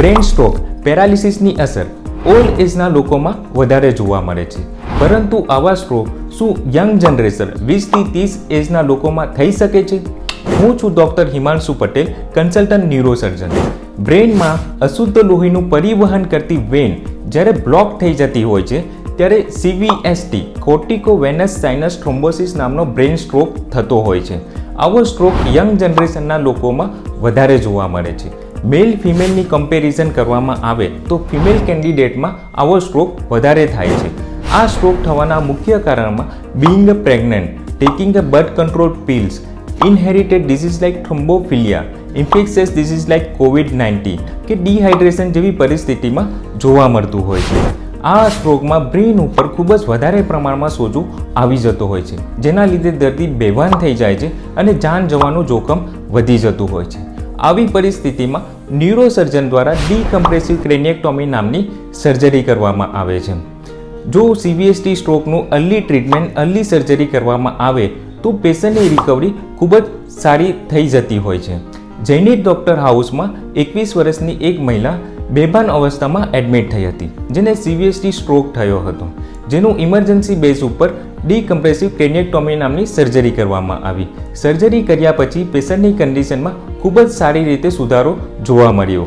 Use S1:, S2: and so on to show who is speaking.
S1: Brain stroke પેરાલિસિસની અસર old એજના લોકોમાં વધારે જોવા મળે છે, પરંતુ આવા સ્ટ્રોક શું યંગ જનરેશન 20 થી 30 એજના લોકોમાં થઈ શકે છે? હું છું doctor Himanshu Patel, consultant neurosurgeon. બ્રેનમાં અશુદ્ધ લોહીનું પરિવહન કરતી વેન જ્યારે બ્લોક થઈ જતી હોય છે ત્યારે CVST કોર્ટિકોવેનસ સાઇનસ થ્રોમ્બોસિસ નામનો બ્રેન સ્ટ્રોક થતો હોય છે. આવો સ્ટ્રોક યંગ જનરેશનના લોકોમાં વધારે જોવા મળે છે. મેલ ફિમેલની કમ્પેરિઝન કરવામાં આવે તો ફિમેલ કેન્ડિડેટમાં આવો સ્ટ્રોક વધારે થાય છે. આ સ્ટ્રોક થવાના મુખ્ય કારણમાં being pregnant, taking a birth control pills, inherited disease like thrombophilia, infectious disease like COVID-19 કે ડિહાઇડ્રેશન જેવી પરિસ્થિતિમાં જોવા મળતું હોય છે. આ સ્ટ્રોકમાં બ્રેન ઉપર ખૂબ જ વધારે પ્રમાણમાં સોજો આવી જતો હોય છે, જેના લીધે દર્દી બેભાન થઈ જાય છે અને જાન જવાનું જોખમ વધી જતું હોય છે. આવી પરિસ્થિતિમાં ન્યુરોસર્જન દ્વારા ડીકમ્પ્રેસિવ ક્રેનિએક્ટોમી નામની સર્જરી કરવામાં આવે છે. જો CVST સ્ટ્રોકનું અર્લી ટ્રીટમેન્ટ, અર્લી સર્જરી કરવામાં આવે તો પેશન્ટની રિકવરી ખૂબ જ સારી થઈ જતી હોય છે. જૈનિક ડૉક્ટર હાઉસમાં 21 વર્ષની એક મહિલા બેભાન અવસ્થામાં એડમિટ થઈ હતી, જેને CVST સ્ટ્રોક થયો હતો, જેનું ઇમરજન્સી બેઝ ઉપર ડીકમ્પ્રેસિવ ક્રેનિએક્ટોમી નામની સર્જરી કરવામાં આવી. સર્જરી કર્યા પછી પેશન્ટની કન્ડિશનમાં ખૂબ જ સારી રીતે સુધારો જોવા મળ્યો.